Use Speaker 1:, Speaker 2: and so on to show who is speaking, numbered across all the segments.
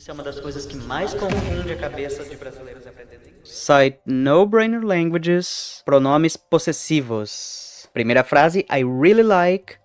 Speaker 1: Isso é uma das coisas que mais confunde a cabeça de brasileiros aprendendo inglês. Cite no-brainer languages, pronomes possessivos. Primeira frase, I really like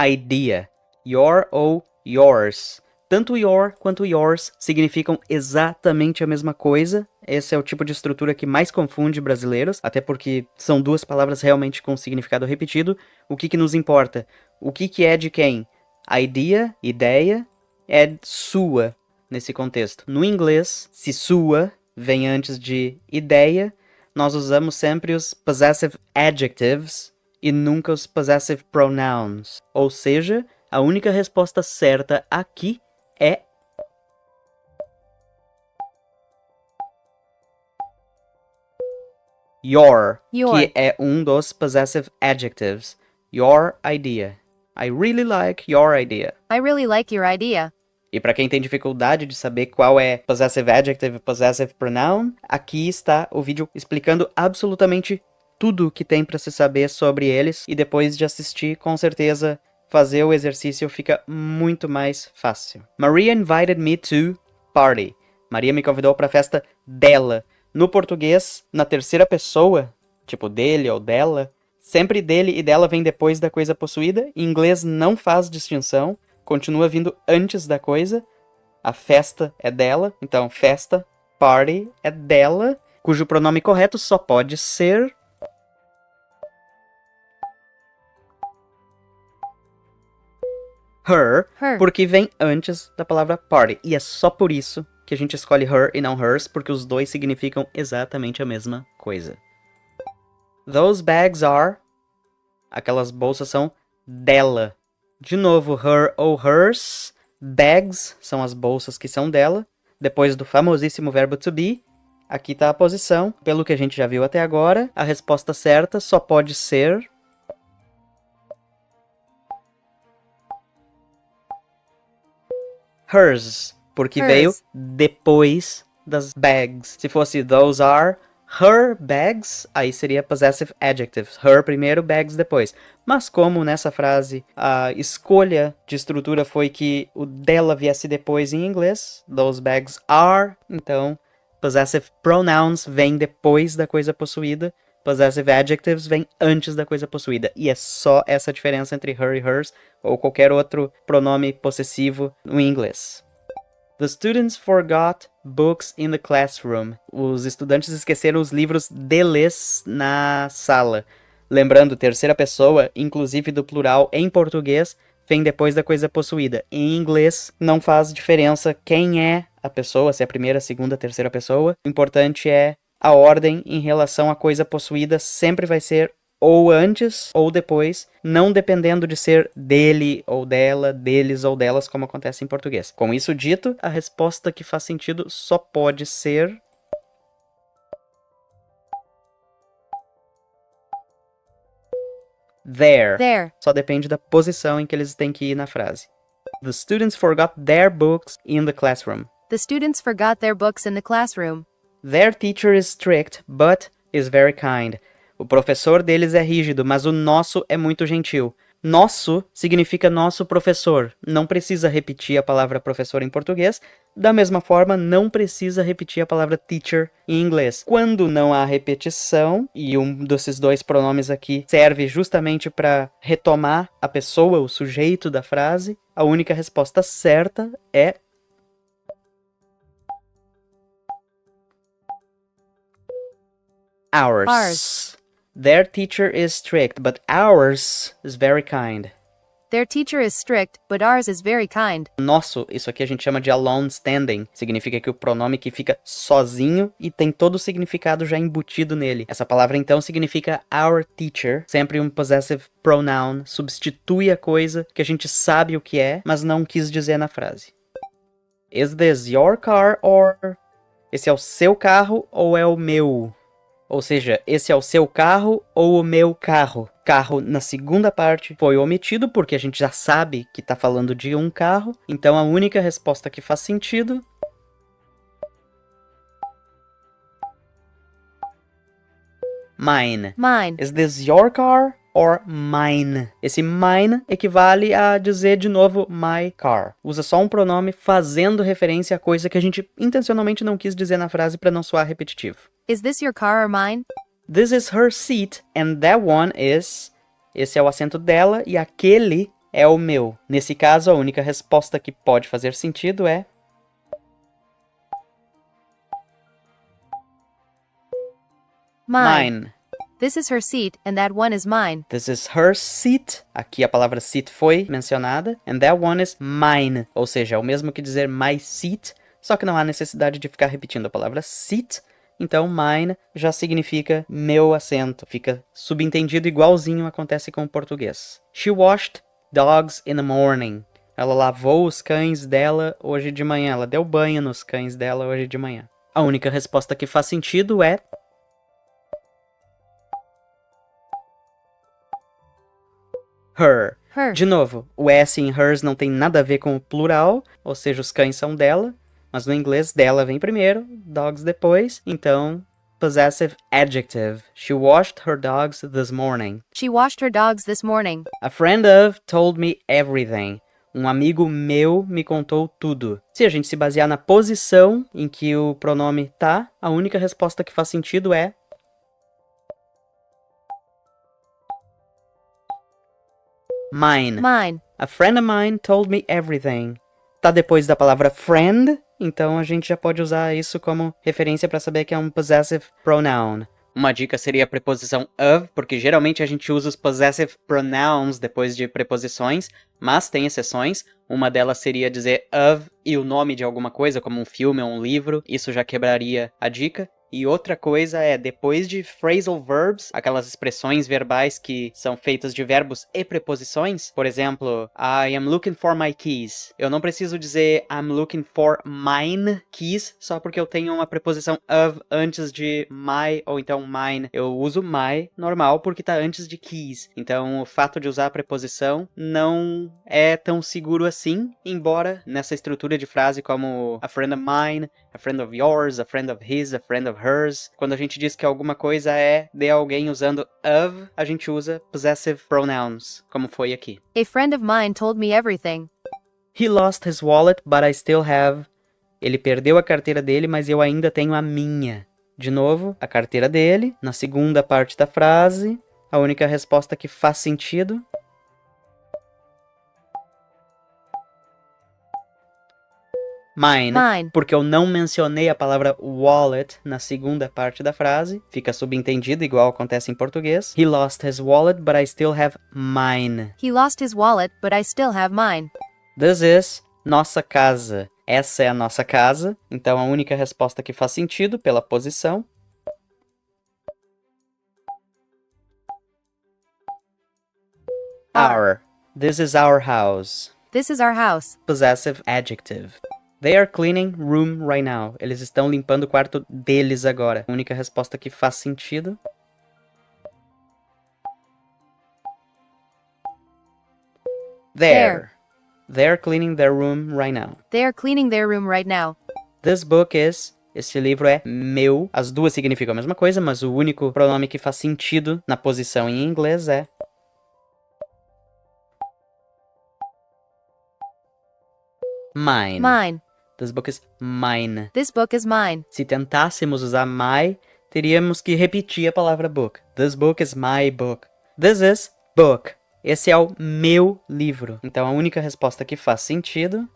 Speaker 1: idea. Your ou yours. Tanto your quanto yours significam exatamente a mesma coisa. Esse é o tipo de estrutura que mais confunde brasileiros, até porque são duas palavras realmente com significado repetido. O que nos importa? O que é de quem? Idea, ideia, é sua nesse contexto. No inglês, se sua vem antes de ideia, nós usamos sempre os possessive adjectives e nunca os possessive pronouns. Ou seja, a única resposta certa aqui é your, que é um dos possessive adjectives. Your idea. I really like your idea.
Speaker 2: I really like your idea.
Speaker 1: E para quem tem dificuldade de saber qual é possessive adjective e possessive pronoun, aqui está o vídeo explicando absolutamente tudo que tem para se saber sobre eles. E depois de assistir, com certeza, fazer o exercício fica muito mais fácil. Maria invited me to party. Maria me convidou para a festa dela. No português, na terceira pessoa, tipo dele ou dela, sempre dele e dela vem depois da coisa possuída. Em inglês não faz distinção. Continua vindo antes da coisa. A festa é dela, então festa, party é dela, cujo pronome correto só pode ser her, porque vem antes da palavra party. E é só por isso que a gente escolhe her e não hers, porque os dois significam exatamente a mesma coisa. Those bags are... Aquelas bolsas são dela. De novo, her ou hers. Bags são as bolsas que são dela. Depois do famosíssimo verbo to be, aqui está a posição. Pelo que a gente já viu até agora, a resposta certa só pode ser... hers, porque veio depois das bags. Se fosse those are her bags, aí seria possessive adjectives. Her primeiro, bags depois. Mas como nessa frase a escolha de estrutura foi que o dela viesse depois em inglês, those bags are, então possessive pronouns vem depois da coisa possuída, possessive adjectives vem antes da coisa possuída. E é só essa diferença entre her e hers, ou qualquer outro pronome possessivo no inglês. The students forgot books in the classroom. Os estudantes esqueceram os livros deles na sala. Lembrando, terceira pessoa, inclusive do plural em português, vem depois da coisa possuída. Em inglês, não faz diferença quem é a pessoa, se é a primeira, segunda, terceira pessoa. O importante é a ordem em relação à coisa possuída, sempre vai ser ou antes ou depois, não dependendo de ser dele ou dela, deles ou delas, como acontece em português. Com isso dito, a resposta que faz sentido só pode ser... there. Só depende da posição em que eles têm que ir na frase. The students forgot their books in the classroom.
Speaker 2: The students forgot their books in the classroom.
Speaker 1: Their teacher is strict, but is very kind. O professor deles é rígido, mas o nosso é muito gentil. Nosso significa nosso professor. Não precisa repetir a palavra professor em português. Da mesma forma, não precisa repetir a palavra teacher em inglês. Quando não há repetição, e um desses dois pronomes aqui serve justamente para retomar a pessoa, o sujeito da frase, a única resposta certa é... ours. Their teacher is strict, but ours is very kind.
Speaker 2: Their teacher is strict, but ours is very kind.
Speaker 1: Nosso, isso aqui a gente chama de alone standing. Significa que o pronome que fica sozinho e tem todo o significado já embutido nele. Essa palavra então significa our teacher. Sempre um possessive pronoun. Substitui a coisa que a gente sabe o que é, mas não quis dizer na frase. Is this your car or... Esse é o seu carro ou é o meu? Ou seja, esse é o seu carro ou o meu carro? Carro na segunda parte foi omitido porque a gente já sabe que está falando de um carro. Então a única resposta que faz sentido... Mine.
Speaker 2: Mine.
Speaker 1: Is this your car or mine. Esse mine equivale a dizer de novo my car. Usa só um pronome fazendo referência a coisa que a gente intencionalmente não quis dizer na frase para não soar repetitivo.
Speaker 2: Is this your car or mine?
Speaker 1: This is her seat and that one is... Esse é o assento dela e aquele é o meu. Nesse caso, a única resposta que pode fazer sentido é... Mine.
Speaker 2: This is her seat, and that one is mine.
Speaker 1: This is her seat. Aqui a palavra seat foi mencionada. And that one is mine. Ou seja, é o mesmo que dizer my seat, só que não há necessidade de ficar repetindo a palavra seat. Então, mine já significa meu assento. Fica subentendido igualzinho acontece com o português. She washed dogs in the morning. Ela lavou os cães dela hoje de manhã. Ela deu banho nos cães dela hoje de manhã. A única resposta que faz sentido é... her.
Speaker 2: Her.
Speaker 1: De novo, o S em hers não tem nada a ver com o plural, ou seja, os cães são dela, mas no inglês dela vem primeiro, dogs depois, então possessive adjective. She washed her dogs this morning.
Speaker 2: She washed her dogs this morning.
Speaker 1: A friend of told me everything. Um amigo meu me contou tudo. Se a gente se basear na posição em que o pronome tá, a única resposta que faz sentido é mine.
Speaker 2: Mine.
Speaker 1: A friend of mine told me everything. Tá depois da palavra friend, então a gente já pode usar isso como referência para saber que é um possessive pronoun. Uma dica seria a preposição of, porque geralmente a gente usa os possessive pronouns depois de preposições, mas tem exceções. Uma delas seria dizer of e o nome de alguma coisa, como um filme ou um livro. Isso já quebraria a dica. E outra coisa é, depois de phrasal verbs, aquelas expressões verbais que são feitas de verbos e preposições, por exemplo, I am looking for my keys. Eu não preciso dizer I'm looking for mine keys, só porque eu tenho uma preposição of antes de my ou então mine. Eu uso my normal porque está antes de keys. Então, o fato de usar a preposição não é tão seguro assim, embora nessa estrutura de frase como a friend of mine, a friend of yours, a friend of his, a friend of hers. Quando a gente diz que alguma coisa é de alguém usando of, a gente usa possessive pronouns, como foi aqui.
Speaker 2: A friend of mine told me everything.
Speaker 1: He lost his wallet, but I still have. Ele perdeu a carteira dele, mas eu ainda tenho a minha. De novo, a carteira dele, na segunda parte da frase, a única resposta que faz sentido... Mine, porque eu não mencionei a palavra wallet na segunda parte da frase. Fica subentendido, igual acontece em português. He lost his wallet, but I still have mine.
Speaker 2: He lost his wallet, but I still have mine.
Speaker 1: This is nossa casa. Essa é a nossa casa. Então, a única resposta que faz sentido pela posição. Our. This is our house.
Speaker 2: This is our house.
Speaker 1: Possessive adjective. They are cleaning room right now. Eles estão limpando o quarto deles agora. A única resposta que faz sentido. There. They're cleaning their room right now.
Speaker 2: They are cleaning their room right now.
Speaker 1: This book is... Este livro é meu. As duas significam a mesma coisa, mas o único pronome que faz sentido na posição em inglês é... mine.
Speaker 2: Mine.
Speaker 1: This book is mine.
Speaker 2: This book is mine.
Speaker 1: Se tentássemos usar my, teríamos que repetir a palavra book. This book is my book. This is book. Esse é o meu livro. Então a única resposta que faz sentido...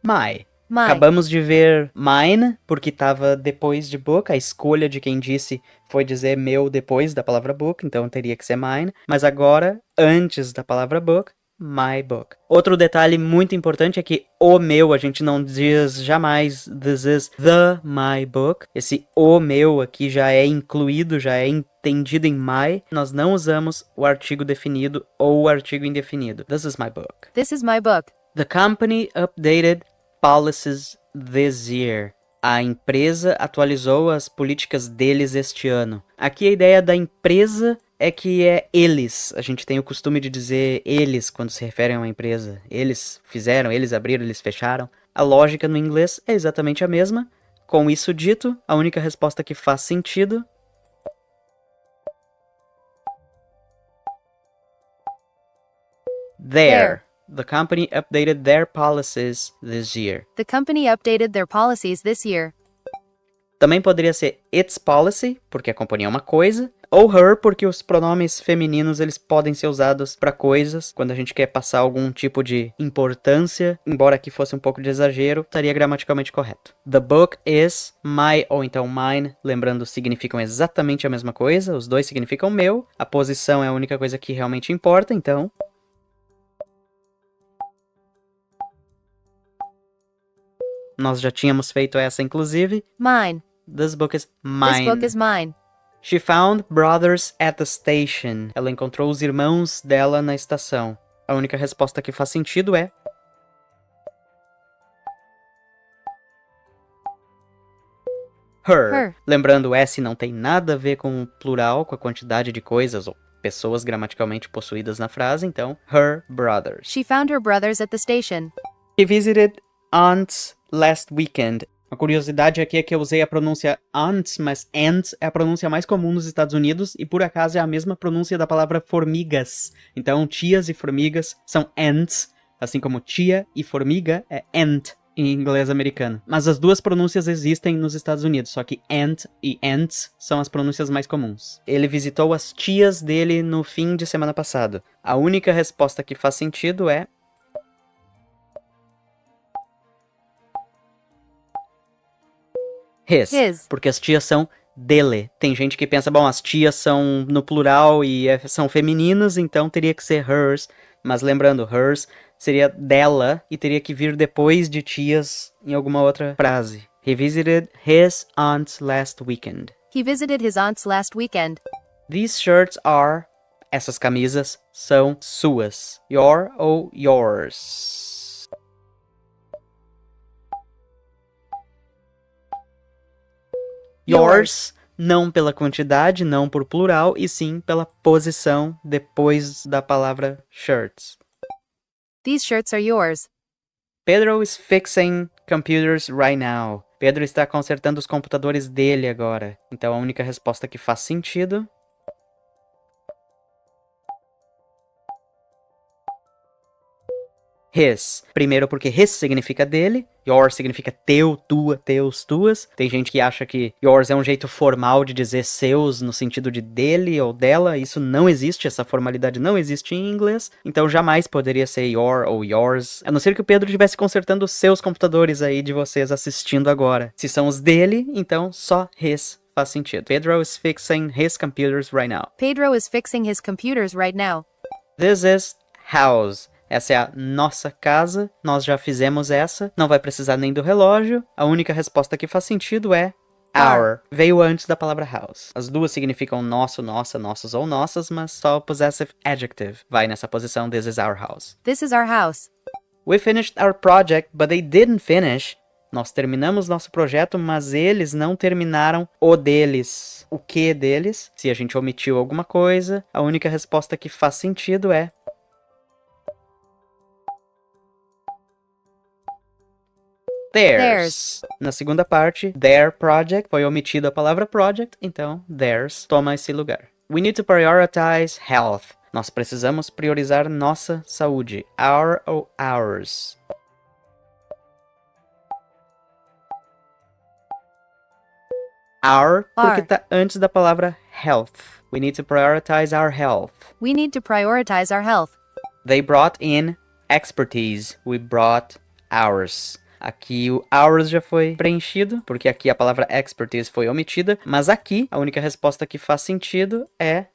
Speaker 1: my.
Speaker 2: My.
Speaker 1: Acabamos de ver mine, porque estava depois de book. A escolha de quem disse foi dizer meu depois da palavra book, então teria que ser mine. Mas agora, antes da palavra book, my book. Outro detalhe muito importante é que o meu, a gente não diz jamais this is the my book. Esse o meu aqui já é incluído, já é entendido em my. Nós não usamos o artigo definido ou o artigo indefinido. This is my book.
Speaker 2: This is my book.
Speaker 1: The company updated policies this year. A empresa atualizou as políticas deles este ano. Aqui a ideia da empresa é que é eles. A gente tem o costume de dizer eles quando se referem a uma empresa. Eles fizeram, eles abriram, eles fecharam. A lógica no inglês é exatamente a mesma. Com isso dito, a única resposta que faz sentido There. The company updated their policies this year.
Speaker 2: The company updated their policies this year.
Speaker 1: Também poderia ser its policy, porque a companhia é uma coisa, ou her, porque os pronomes femininos eles podem ser usados para coisas, quando a gente quer passar algum tipo de importância, embora aqui fosse um pouco de exagero, estaria gramaticalmente correto. The book is my, ou então mine, lembrando, significam exatamente a mesma coisa, os dois significam meu, a posição é a única coisa que realmente importa, então... Nós já tínhamos feito essa, inclusive.
Speaker 2: Mine.
Speaker 1: This book is mine.
Speaker 2: This book is mine.
Speaker 1: She found brothers at the station. Ela encontrou os irmãos dela na estação. A única resposta que faz sentido é... Her. Lembrando, S não tem nada a ver com o plural, com a quantidade de coisas ou pessoas gramaticalmente possuídas na frase, então, her brothers.
Speaker 2: She found her brothers at the station.
Speaker 1: He visited aunts last weekend. A curiosidade aqui é que eu usei a pronúncia aunts, mas ants é a pronúncia mais comum nos Estados Unidos e por acaso é a mesma pronúncia da palavra formigas. Então, tias e formigas são ants, assim como tia e formiga é ant em inglês americano. Mas as duas pronúncias existem nos Estados Unidos, só que ant e ants são as pronúncias mais comuns. Ele visitou as tias dele no fim de semana passado. A única resposta que faz sentido é... His. Porque as tias são dele. Tem gente que pensa, bom, as tias são no plural e são femininas, então teria que ser hers. Mas lembrando, hers seria dela e teria que vir depois de tias em alguma outra frase. He visited his aunts last weekend.
Speaker 2: He visited his aunts last weekend.
Speaker 1: These shirts are... Essas camisas são suas. Your ou yours. Yours, não pela quantidade, não por plural, e sim pela posição depois da palavra shirts.
Speaker 2: These shirts are yours.
Speaker 1: Pedro is fixing computers right now. Pedro está consertando os computadores dele agora. Então a única resposta que faz sentido... His. Primeiro porque his significa dele, yours significa teu, tua, teus, tuas. Tem gente que acha que yours é um jeito formal de dizer seus no sentido de dele ou dela. Isso não existe, essa formalidade não existe em inglês. Então jamais poderia ser your ou yours. A não ser que o Pedro estivesse consertando os seus computadores aí de vocês assistindo agora. Se são os dele, então só his faz sentido. Pedro is fixing his computers right now.
Speaker 2: Pedro is fixing his computers right now.
Speaker 1: This is house. Essa é a nossa casa, nós já fizemos essa, não vai precisar nem do relógio. A única resposta que faz sentido é our. Veio antes da palavra house. As duas significam nosso, nossa, nossos ou nossas, mas só o possessive adjective vai nessa posição, this is our house.
Speaker 2: This is our house.
Speaker 1: We finished our project, but they didn't finish. Nós terminamos nosso projeto, mas eles não terminaram o deles. O que deles? Se a gente omitiu alguma coisa, a única resposta que faz sentido é theirs. Na segunda parte, their project, foi omitida a palavra project, então theirs toma esse lugar. We need to prioritize health. Nós precisamos priorizar nossa saúde. Our ou ours? Our, porque tá antes da palavra health. We need to prioritize our health.
Speaker 2: We need to prioritize our health.
Speaker 1: They brought in expertise. We brought ours. Aqui o ours já foi preenchido, porque aqui a palavra expertise foi omitida, mas aqui a única resposta que faz sentido é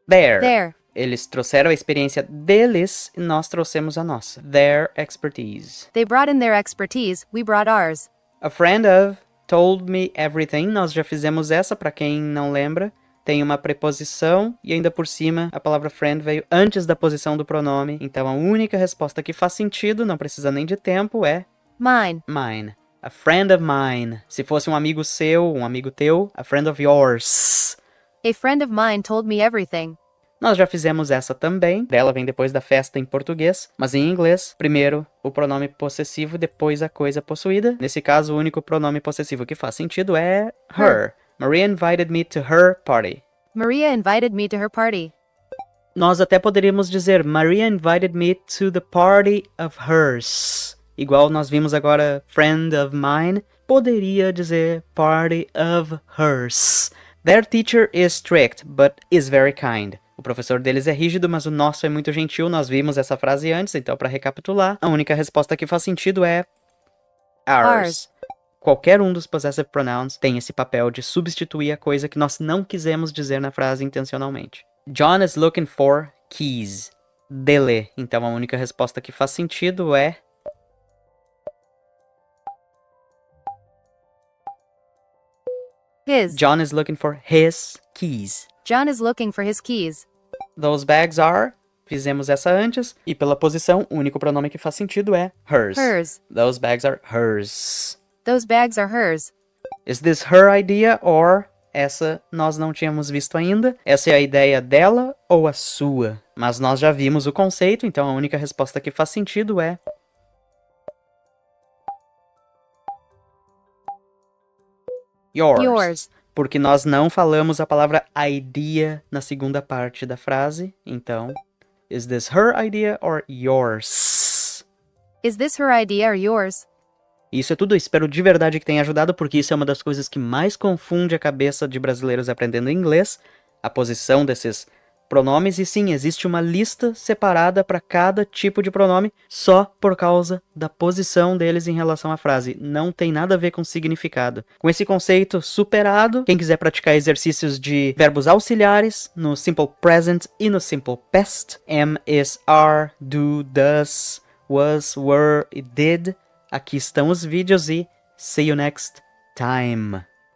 Speaker 1: their. Eles trouxeram a experiência deles e nós trouxemos a nossa. Their expertise.
Speaker 2: They brought in their expertise, we brought ours.
Speaker 1: A friend of told me everything. Nós já fizemos essa, para quem não lembra. Tem uma preposição e ainda por cima a palavra friend veio antes da posição do pronome. Então a única resposta que faz sentido, não precisa nem de tempo, é
Speaker 2: mine.
Speaker 1: Mine. A friend of mine. Se fosse um amigo seu, um amigo teu, a friend of yours.
Speaker 2: A friend of mine told me everything.
Speaker 1: Nós já fizemos essa também. Dela vem depois da festa em português, mas em inglês, primeiro o pronome possessivo, depois a coisa possuída. Nesse caso, o único pronome possessivo que faz sentido é her. Maria invited me to her party.
Speaker 2: Maria invited me to her party.
Speaker 1: Nós até poderíamos dizer Maria invited me to the party of hers. Igual nós vimos agora friend of mine. Poderia dizer party of hers. Their teacher is strict, but is very kind. O professor deles é rígido, mas o nosso é muito gentil. Nós vimos essa frase antes, então para recapitular, a única resposta que faz sentido é ours. Qualquer um dos possessive pronouns tem esse papel de substituir a coisa que nós não quisemos dizer na frase intencionalmente. John is looking for keys. Dele. Então a única resposta que faz sentido é
Speaker 2: His.
Speaker 1: John is looking for his keys.
Speaker 2: John is looking for his keys.
Speaker 1: Those bags are. Fizemos essa antes. E pela posição, o único pronome que faz sentido é hers.
Speaker 2: Hers.
Speaker 1: Those bags are hers.
Speaker 2: Those bags are hers.
Speaker 1: Is this her idea or... Essa nós não tínhamos visto ainda. Essa é a ideia dela ou a sua? Mas nós já vimos o conceito, então a única resposta que faz sentido é yours. Porque nós não falamos a palavra idea na segunda parte da frase. Então, is this her idea or yours?
Speaker 2: Is this her idea or yours?
Speaker 1: Isso é tudo, eu espero de verdade que tenha ajudado, porque isso é uma das coisas que mais confunde a cabeça de brasileiros aprendendo inglês, a posição desses pronomes, e sim, existe uma lista separada para cada tipo de pronome, só por causa da posição deles em relação à frase, não tem nada a ver com significado. Com esse conceito superado, quem quiser praticar exercícios de verbos auxiliares, no Simple Present e no Simple Past, am, is, are, do, does, was, were e did, aqui estão os vídeos e see you next time.